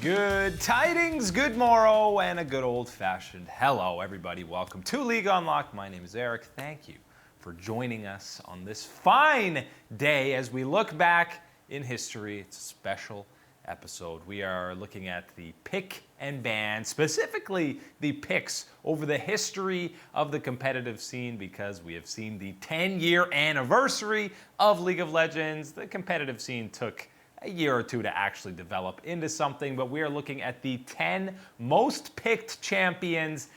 Good tidings, good morrow, and a good old-fashioned hello, everybody. Welcome to League Unlocked. My name is Eric. Thank you for joining us on this fine day as we look back in history. It's a special episode. We are looking at the pick and ban, specifically the picks over the history of the competitive scene, because we have seen the 10-year anniversary of League of Legends. The competitive scene took a year or two to actually develop into something, but we are looking at the 10 most picked champions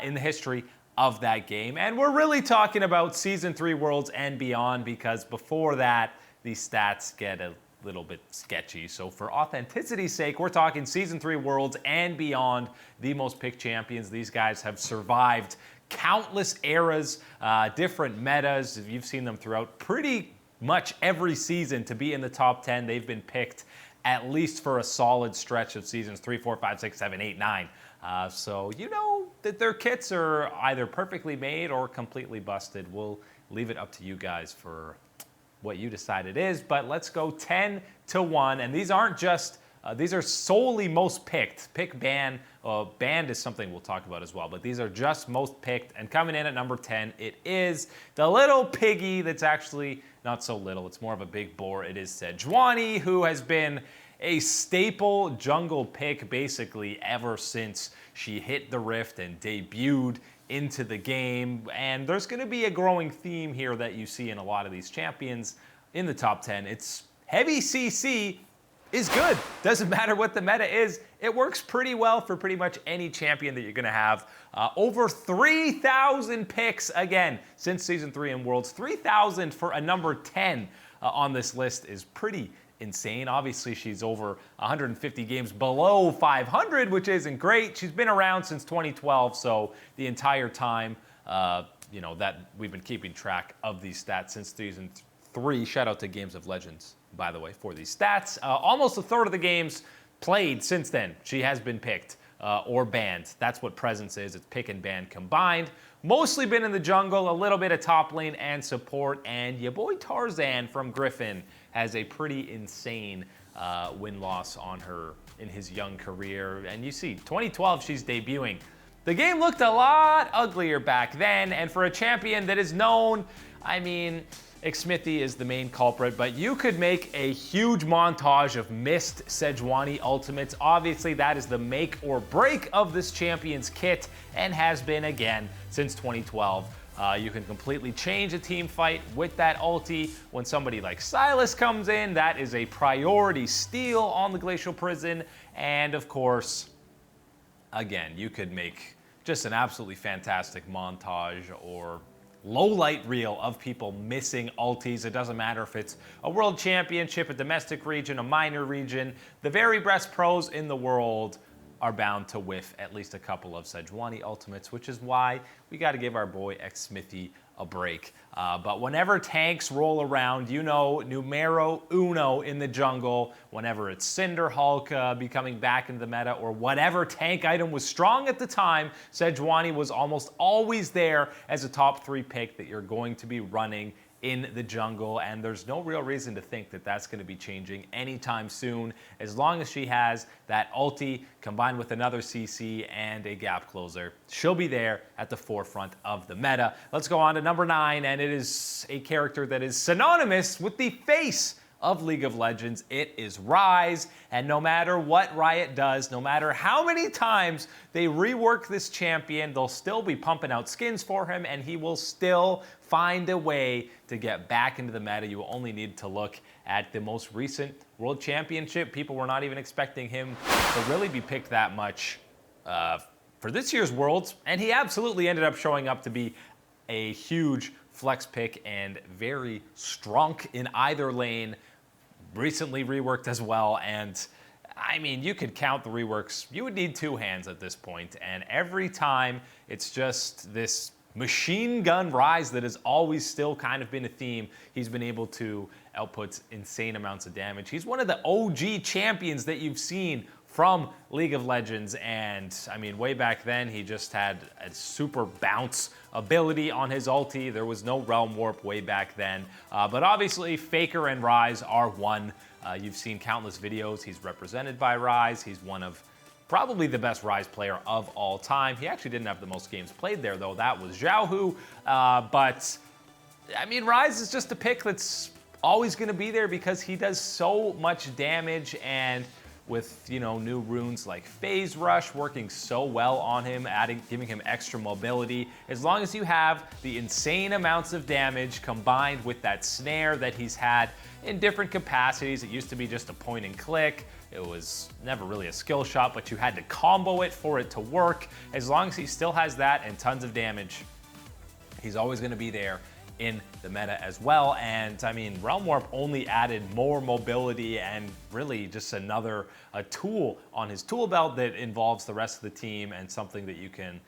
in the history of that game. And we're really talking about Season 3 Worlds and beyond, because before that, the stats get a little bit sketchy. So for authenticity's sake, we're talking Season 3 Worlds and beyond, the most picked champions. These guys have survived countless eras, different metas. You've seen them throughout pretty much every season to be in the top 10. They've been picked at least for a solid stretch of seasons 3, 4, 5, 6, 7, 8, 9. So you know that their kits are either perfectly made or completely busted. We'll leave it up to you guys for what you decide it is, but let's go 10 to 1. And these aren't just, these are solely most picked. Pick, ban, banned is something we'll talk about as well, but these are just most picked. And coming in at number 10, it is the little piggy that's actually not so little. It's more of a big boar. It is SEJUANI, who has been a staple jungle pick basically ever since she hit the Rift and debuted into the game. And there's going to be a growing theme here that you see in a lot of these champions in the top 10. It's heavy CC is good. Doesn't matter what the meta is. It works pretty well for pretty much any champion that you're going to have. Over 3,000 picks, again, since Season 3 in Worlds. 3,000 for a number 10 on this list is pretty insane. Obviously, she's over 150 games below 500, which isn't great. She's been around since 2012, so the entire time, you know, that we've been keeping track of these stats since Season 3. Shout out to Games of Legends, by the way, for these stats. Almost a third of the games played since then, she has been picked or banned. That's what presence is. It's pick and ban combined. Mostly been in the jungle, a little bit of top lane and support, and your boy Tarzan from Griffin has a pretty insane win-loss on her in his young career. And you see, 2012, she's debuting. The game looked a lot uglier back then, and for a champion that is known, I mean, Xmithie is the main culprit, but you could make a huge montage of missed SEJUANI ultimates. Obviously, that is the make or break of this champion's kit, and has been again since 2012. You can completely change a team fight with that ulti. When somebody like Sylas comes in, that is a priority steal on the Glacial Prison. And of course, again, you could make just an absolutely fantastic montage or low light reel of people missing ultis. It doesn't matter if it's a world championship, a domestic region, a minor region. The very best pros in the world are bound to whiff at least a couple of SEJUANI ultimates, which is why we got to give our boy Xmithie a break. But whenever tanks roll around, you know, numero uno in the jungle, whenever it's Cinder Hulk becoming back into the meta, or whatever tank item was strong at the time, SEJUANI was almost always there as a top 3 pick that you're going to be running in the jungle, and there's no real reason to think that that's going to be changing anytime soon. As long as she has that ulti combined with another CC and a gap closer, she'll be there at the forefront of the meta. Let's go on to number 9, and it is a character that is synonymous with the face of League of Legends. It is RYZE, and no matter what Riot does, no matter how many times they rework this champion, they'll still be pumping out skins for him, and he will still find a way to get back into the meta. You only need to look at the most recent World Championship. People were not even expecting him to really be picked that much for this year's Worlds, and he absolutely ended up showing up to be a huge flex pick and very strong in either lane. Recently reworked as well, and I mean, you could count the reworks. You would need 2 hands at this point, and every time it's just this machine gun RYZE that has always still kind of been a theme. He's been able to output insane amounts of damage. He's one of the OG champions that you've seen from League of Legends, and I mean, way back then, he just had a super bounce ability on his ulti. There was no Realm Warp way back then, but obviously Faker and RYZE are one. You've seen countless videos. He's represented by RYZE. He's one of probably the best RYZE player of all time. He actually didn't have the most games played there, though. That was Xiaohu, but I mean, RYZE is just a pick that's always going to be there because he does so much damage, and with, you know, new runes like Phase Rush working so well on him, giving him extra mobility. As long as you have the insane amounts of damage combined with that snare that he's had in different capacities. It used to be just a point and click. It was never really a skill shot, but you had to combo it for it to work. As long as he still has that and tons of damage, he's always going to be there in the meta as well. And I mean, Realm Warp only added more mobility and really just another tool on his tool belt that involves the rest of the team and something that you can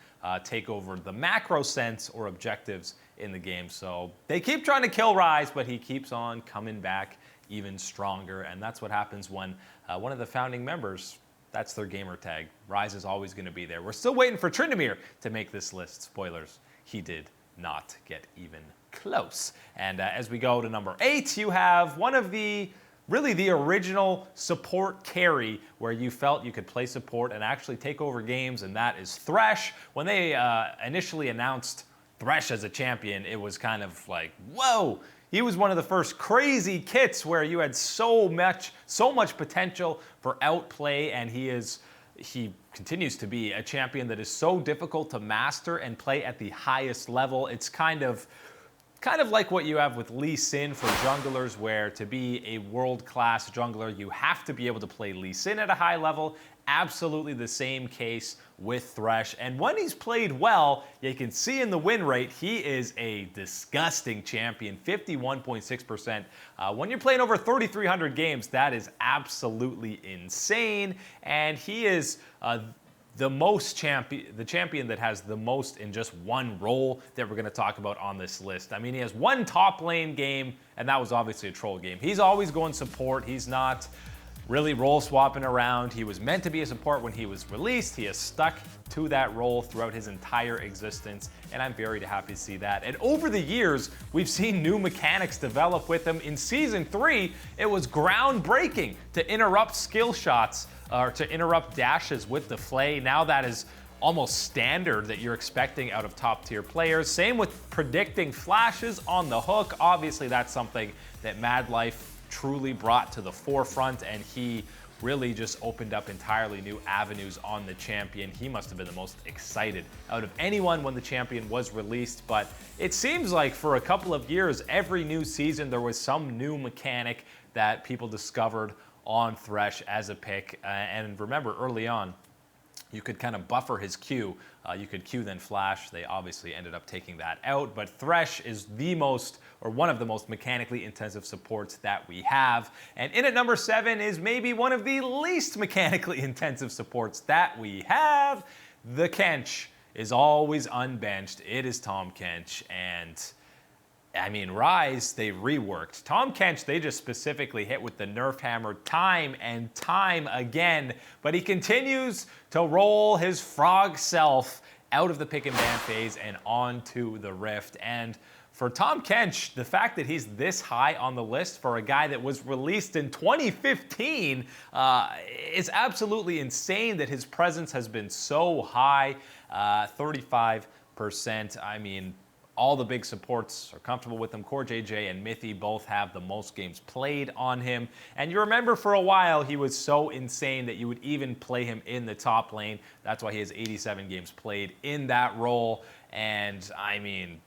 take over the macro sense or objectives in the game. So they keep trying to kill RYZE, but he keeps on coming back even stronger. And that's what happens when one of the founding members, that's their gamer tag. RYZE is always going to be there. We're still waiting for Tryndamere to make this list. Spoilers, he did not get even close. And as we go to number 8, you have one of the really the original support carry where you felt you could play support and actually take over games, and that is THRESH. When they initially announced THRESH as a champion, it was kind of like, whoa. He was one of the first crazy kits where you had so much potential for outplay, and he continues to be a champion that is so difficult to master and play at the highest level. It's kind of like what you have with Lee Sin for junglers, where to be a world-class jungler, you have to be able to play Lee Sin at a high level. Absolutely the same case with THRESH. And when he's played well, you can see in the win rate, he is a disgusting champion, 51.6%. When you're playing over 3,300 games, that is absolutely insane. And he is the champion that has the most in just one role that we're going to talk about on this list. I mean, he has one top lane game, and that was obviously a troll game. He's always going support. He's not really role swapping around. He was meant to be a support when he was released. He has stuck to that role throughout his entire existence, and I'm very happy to see that. And over the years, we've seen new mechanics develop with him. In Season 3, it was groundbreaking to interrupt skill shots or to interrupt dashes with the Flay. Now that is almost standard that you're expecting out of top tier players. Same with predicting flashes on the hook. Obviously, that's something that Mad Life truly brought to the forefront, and he really just opened up entirely new avenues on the champion. He must have been the most excited out of anyone when the champion was released, but it seems like for a couple of years, every new season, there was some new mechanic that people discovered on THRESH as a pick. And remember, early on, you could kind of buffer his Q. You could Q then flash. They obviously ended up taking that out, but THRESH is the most, or one of the most mechanically intensive supports that we have. And in at number 7 is maybe one of the least mechanically intensive supports that we have. The KENCH is always unbenched. It is Tahm KENCH, and I mean, RYZE, they reworked. Tahm KENCH, they just specifically hit with the nerf hammer time and time again, but he continues to roll his frog self out of the pick and ban phase and onto the Rift. And for Tahm KENCH, the fact that he's this high on the list for a guy that was released in 2015 is absolutely insane that his presence has been so high, 35%. I mean, all the big supports are comfortable with him. Core JJ and Mithy both have the most games played on him. And you remember for a while, he was so insane that you would even play him in the top lane. That's why he has 87 games played in that role. And I mean,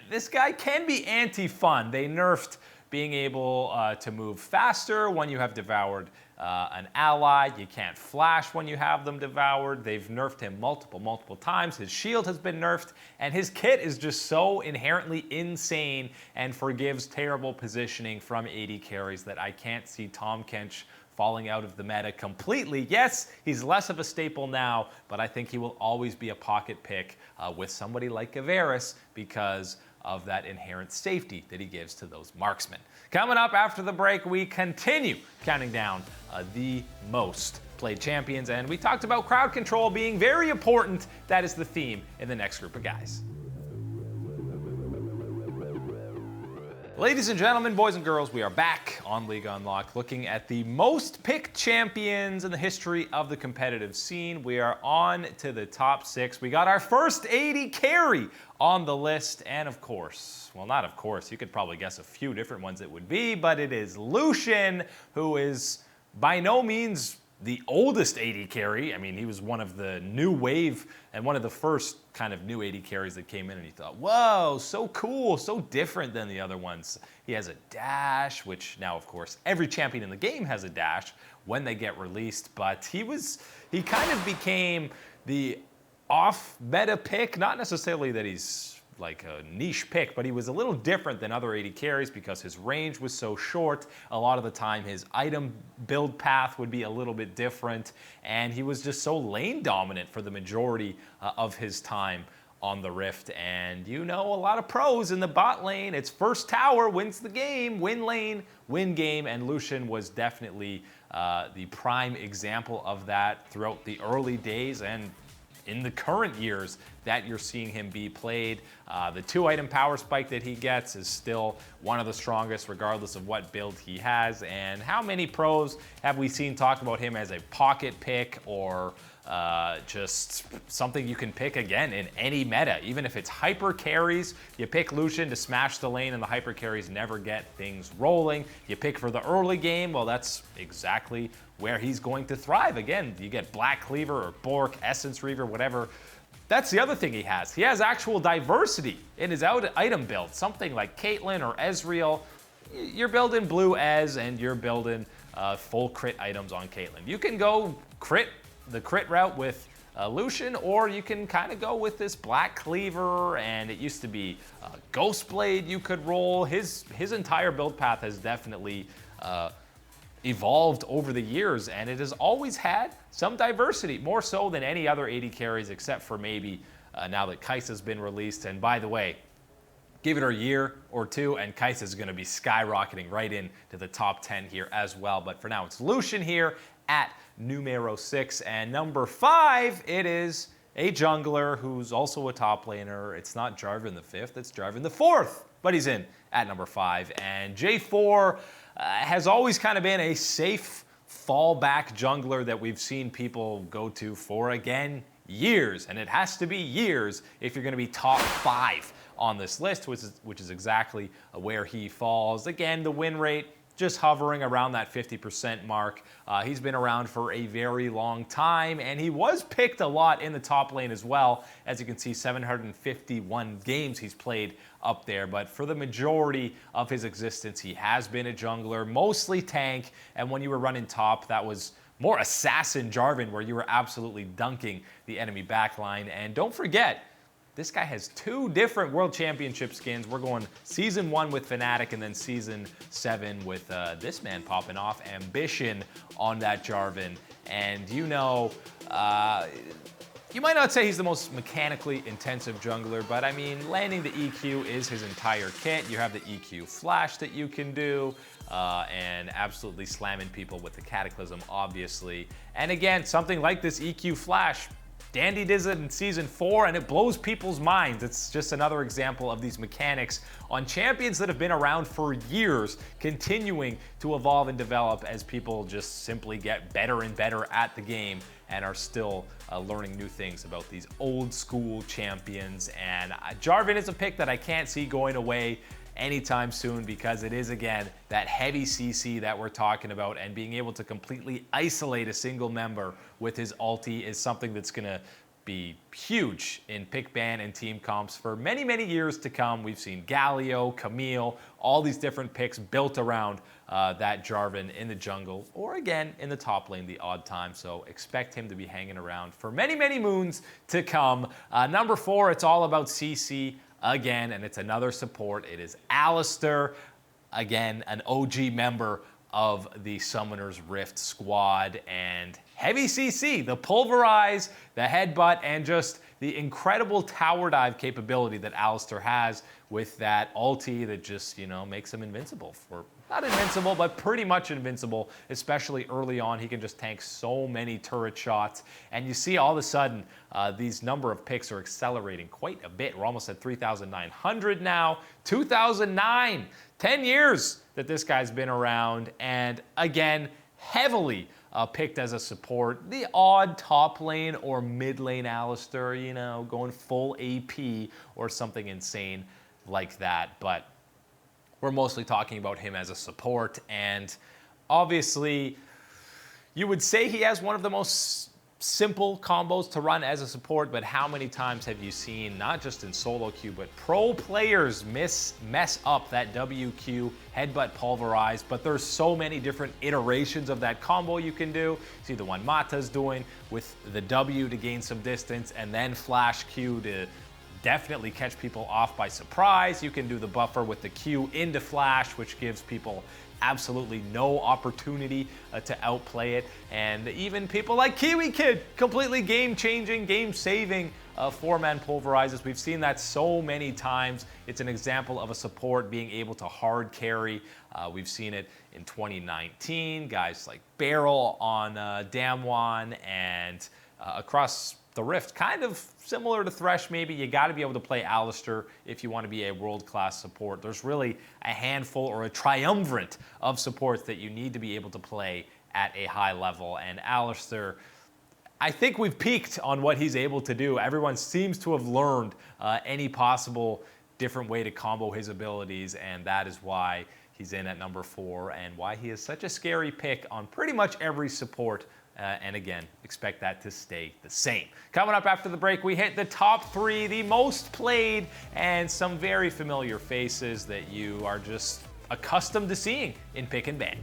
this guy can be anti-fun. They nerfed being able to move faster when you have devoured an ally. You can't flash when you have them devoured. They've nerfed him multiple times. His shield has been nerfed, and his kit is just so inherently insane and forgives terrible positioning from AD carries that I can't see Tahm KENCH falling out of the meta completely. Yes, he's less of a staple now, but I think he will always be a pocket pick with somebody like Avaris because of that inherent safety that he gives to those marksmen. Coming up after the break, we continue counting down the most played champions, and we talked about crowd control being very important. That is the theme in the next group of guys. Ladies and gentlemen, boys and girls, we are back on League Unlocked looking at the most picked champions in the history of the competitive scene. We are on to the top 6. We got our first 80 carry on the list, and of course, well, not of course, you could probably guess a few different ones it would be, but it is Lucian, who is by no means the oldest 80 carry. I mean, he was one of the new wave and one of the first kind of new 80 carries that came in, and you thought, whoa, so cool, so different than the other ones. He has a dash, which now, of course, every champion in the game has a dash when they get released, but he kind of became the off-meta pick, not necessarily that he's like a niche pick, but he was a little different than other 80 carries because his range was so short. A lot of the time his item build path would be a little bit different, and he was just so lane dominant for the majority of his time on the Rift. And you know, a lot of pros in the bot lane, it's first tower wins the game, win lane, win game, and Lucian was definitely the prime example of that throughout the early days and in the current years that you're seeing him be played. The 2-item power spike that he gets is still one of the strongest regardless of what build he has. And how many pros have we seen talk about him as a pocket pick or just something you can pick again in any meta? Even if it's hyper carries, you pick Lucian to smash the lane and the hyper carries never get things rolling. You pick for the early game, well, that's exactly where he's going to thrive. Again, you get Black Cleaver or Bork, Essence Reaver, whatever. That's the other thing he has. He has actual diversity in his item build. Something like Caitlyn or EZREAL, you're building blue Ez and you're building full crit items on Caitlyn. You can go the crit route with Lucian, or you can kind of go with this Black Cleaver, and it used to be Ghostblade you could roll. His entire build path has definitely evolved over the years, and it has always had some diversity, more so than any other 80 carries, except for maybe now that Kai'Sa's been released. And by the way, give it a year or two, and Kai'Sa's going to be skyrocketing right into the top 10 here as well. But for now, it's Lucian here at numero 6. And number 5, it is a jungler who's also a top laner. It's not JARVAN the 5th, it's JARVAN the 4th, but he's in at number 5. And J4 has always kind of been a safe fallback jungler that we've seen people go to for, again, years. And it has to be years if you're going to be top 5 on this list, which is exactly where he falls. Again, the win rate just hovering around that 50% mark. He's been around for a very long time, and he was picked a lot in the top lane as well. As you can see, 751 games he's played up there, but for the majority of his existence, he has been a jungler, mostly tank, and when you were running top, that was more assassin JARVAN, where you were absolutely dunking the enemy backline. And don't forget, this guy has 2 different World Championship skins. We're going Season 1 with Fnatic and then Season 7 with this man popping off, Ambition, on that JARVAN. And you know, you might not say he's the most mechanically intensive jungler, but I mean, landing the EQ is his entire kit. You have the EQ flash that you can do, and absolutely slamming people with the Cataclysm, obviously. And again, something like this EQ flash, Dandy does it in Season 4, and it blows people's minds. It's just another example of these mechanics on champions that have been around for years, continuing to evolve and develop as people just simply get better and better at the game and are still learning new things about these old school champions. And JARVAN is a pick that I can't see going away anytime soon, because it is, again, that heavy CC that we're talking about, and being able to completely isolate a single member with his ulti is something that's going to be huge in pick ban and team comps for many, many years to come. We've seen Galio, Camille, all these different picks built around that JARVAN in the jungle, or again in the top lane the odd time. So expect him to be hanging around for many, many moons to come. Number 4, it's all about CC again, and it's another support. It is Alistar, again, an OG member of the Summoner's Rift squad, and heavy CC, the pulverize, the headbutt, and just the incredible tower dive capability that Alistar has with that ulti that just, you know, makes him invincible for, not invincible, but pretty much invincible, especially early on. He can just tank so many turret shots. And you see all of a sudden, these number of picks are accelerating quite a bit. We're almost at 3,900 now. 2009, 10 years that this guy's been around. And again, heavily picked as a support. The odd top lane or mid lane Alistar, you know, going full AP or something insane like that. But we're mostly talking about him as a support, and obviously you would say he has one of the most simple combos to run as a support, but how many times have you seen, not just in solo queue, but pro players mess up that WQ headbutt pulverize? But there's so many different iterations of that combo you can do. See the one Mata's doing with the W to gain some distance, and then flash Q to definitely catch people off by surprise. You can do the buffer with the Q into flash, which gives people absolutely no opportunity to outplay it. And even people like Kiwi Kid, completely game-changing, game-saving four-man pulverizes. We've seen that so many times. It's an example of a support being able to hard carry. We've seen it in 2019, guys like Barrel on Damwon, and across the Rift, kind of similar to THRESH maybe. You got to be able to play Alistar if you want to be a world-class support. There's really a handful or a triumvirate of supports that you need to be able to play at a high level. And Alistar, I think we've peaked on what he's able to do. Everyone seems to have learned any possible different way to combo his abilities, and that is why he's in at number 4 and why he is such a scary pick on pretty much every support. And again, expect that to stay the same. Coming up after the break, we hit the top 3, the most played, and some very familiar faces that you are just accustomed to seeing in Pick and Ban.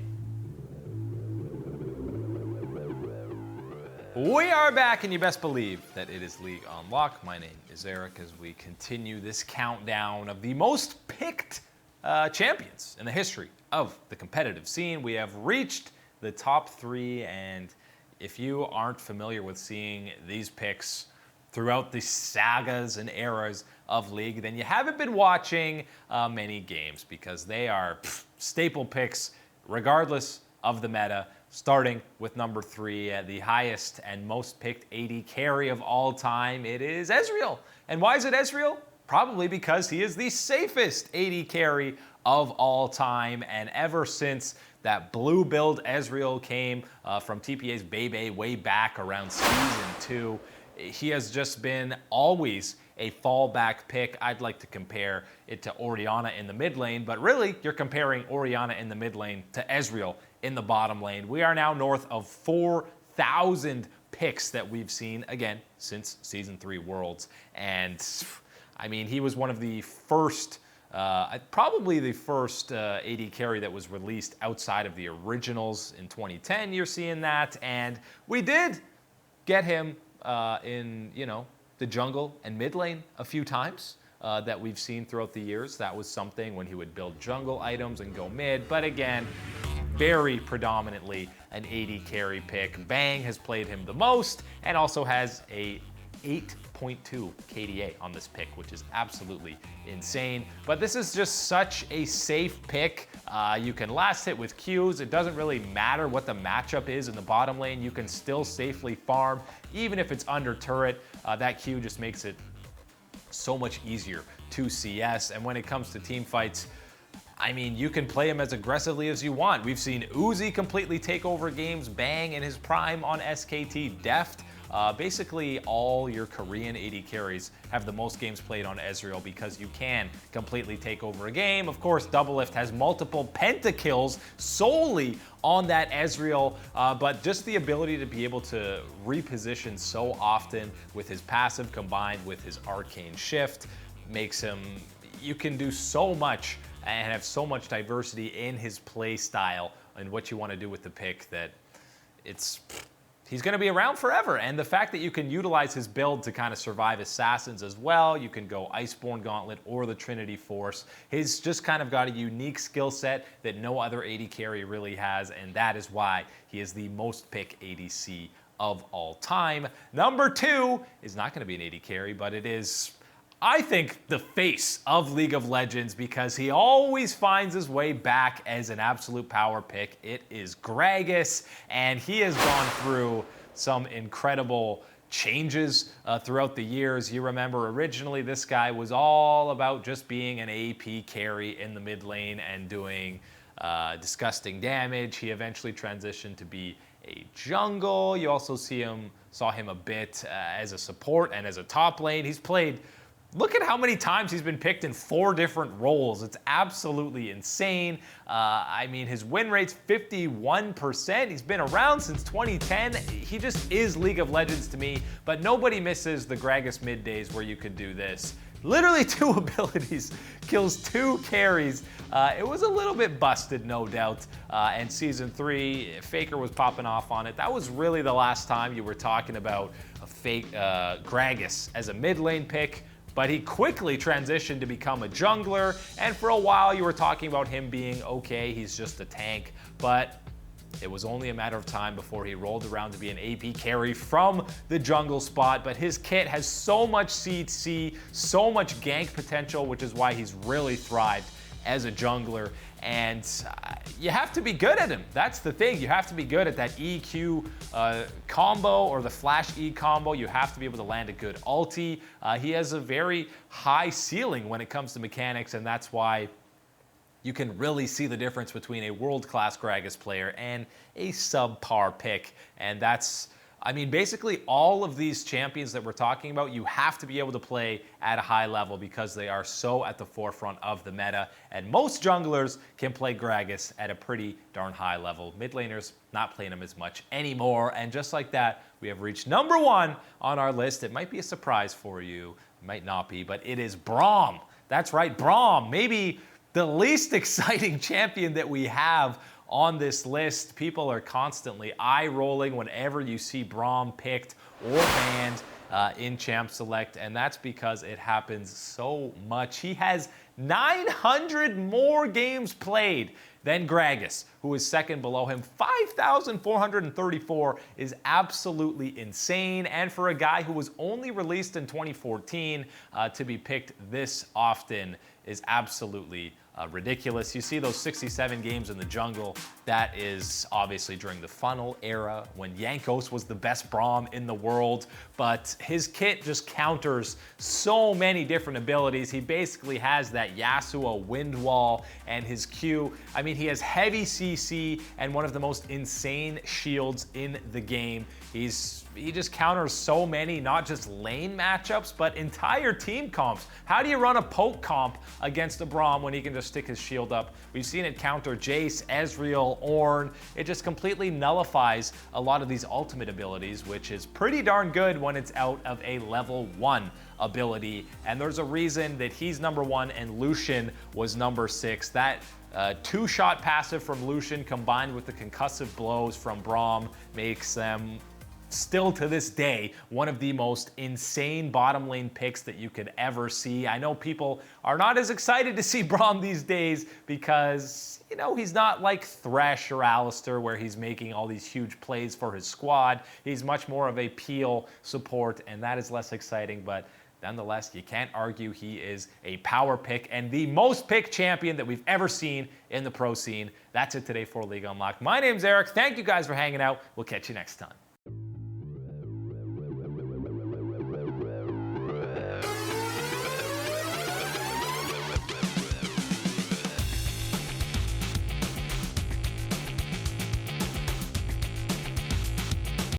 We are back, and you best believe that it is League Unlocked. My name is Eric as we continue this countdown of the most picked champions in the history of the competitive scene. We have reached the top 3, and if you aren't familiar with seeing these picks throughout the sagas and eras of League, then you haven't been watching many games, because they are staple picks regardless of the meta. Starting with number 3, the highest and most picked AD carry of all time, it is EZREAL. And why is it EZREAL? Probably because he is the safest AD carry of all time, and ever since that blue build EZREAL came from TPA's Bebe way back around Season 2, he has just been always a fallback pick. I'd like to compare it to Orianna in the mid lane, but really you're comparing Orianna in the mid lane to EZREAL in the bottom lane. We are now north of 4,000 picks that we've seen, again, since Season 3 Worlds. And I mean, he was one of the first, probably the first AD carry that was released outside of the originals in 2010. You're seeing that, and we did get him in, you know, the jungle and mid lane a few times that we've seen throughout the years. That was something when he would build jungle items and go mid, but again, very predominantly an AD carry pick. Bang has played him the most and also has a 8.2 KDA on this pick, which is absolutely insane. But this is just such a safe pick. You can last hit with Qs. It doesn't really matter what the matchup is in the bottom lane. You can still safely farm, even if it's under turret. That Q just makes it so much easier to CS. And when it comes to team fights, I mean, you can play him as aggressively as you want. We've seen Uzi completely take over games, Bang in his prime on SKT, Deft. Basically, all your Korean AD carries have the most games played on EZREAL because you can completely take over a game. Of course, Doublelift has multiple pentakills solely on that EZREAL, but just the ability to be able to reposition so often with his passive combined with his arcane shift makes him, you can do so much and have so much diversity in his play style and what you want to do with the pick that he's going to be around forever. And the fact that you can utilize his build to kind of survive assassins as well, you can go Iceborne Gauntlet or the Trinity Force. He's just kind of got a unique skill set that no other AD carry really has, and that is why he is the most pick ADC of all time. Number 2 is not going to be an AD carry, but it is, I think, the face of League of Legends because he always finds his way back as an absolute power pick. It is GRAGAS, and he has gone through some incredible changes throughout the years. You remember originally this guy was all about just being an AP carry in the mid lane and doing disgusting damage. He eventually transitioned to be a jungle. You also saw him a bit as a support and as a top lane. He's played, look at how many times he's been picked in 4 different roles. It's absolutely insane. I mean, his win rate's 51%. He's been around since 2010. He just is League of Legends to me, but nobody misses the GRAGAS mid days where you could do this. Literally 2 abilities, kills 2 carries. It was a little bit busted, no doubt. And Season 3, Faker was popping off on it. That was really the last time you were talking about a fake GRAGAS as a mid lane pick. But he quickly transitioned to become a jungler, and for a while you were talking about him being okay, he's just a tank, but it was only a matter of time before he rolled around to be an AP carry from the jungle spot. But his kit has so much CC, so much gank potential, which is why he's really thrived as a jungler. And you have to be good at him. That's the thing. You have to be good at that EQ combo or the flash E combo. You have to be able to land a good ulti. He has a very high ceiling when it comes to mechanics, and that's why you can really see the difference between a world-class GRAGAS player and a subpar pick. And that's, I mean, basically all of these champions that we're talking about, you have to be able to play at a high level because they are so at the forefront of the meta. And most junglers can play GRAGAS at a pretty darn high level. Mid laners not playing him as much anymore. And just like that, we have reached number 1 on our list. It might be a surprise for you. It might not be, but it is BRAUM. That's right, BRAUM. Maybe the least exciting champion that we have on this list. People are constantly eye-rolling whenever you see BRAUM picked or banned in Champ Select, and that's because it happens so much. He has 900 more games played than GRAGAS, who is second below him. 5,434 is absolutely insane, and for a guy who was only released in 2014 to be picked this often is absolutely ridiculous. You see those 67 games in the jungle, that is obviously during the funnel era when Jankos was the best BRAUM in the world, but his kit just counters so many different abilities. He basically has that Yasuo wind wall, and his Q, I mean, he has heavy CC and one of the most insane shields in the game. He just counters so many, not just lane matchups, but entire team comps. How do you run a poke comp against a BRAUM when he can just stick his shield up? We've seen it counter Jace, EZREAL, Ornn. It just completely nullifies a lot of these ultimate abilities, which is pretty darn good when it's out of a level 1 ability. And there's a reason that he's number 1 and Lucian was number 6. That 2-shot passive from Lucian combined with the concussive blows from BRAUM makes them still to this day one of the most insane bottom lane picks that you could ever see. I know people are not as excited to see BRAUM these days because, you know, he's not like THRESH or Alistair where he's making all these huge plays for his squad. He's much more of a peel support, and that is less exciting, but nonetheless, you can't argue he is a power pick and the most picked champion that we've ever seen in the pro scene. That's it today for League Unlocked. My name's Eric. Thank you guys for hanging out. We'll catch you next time.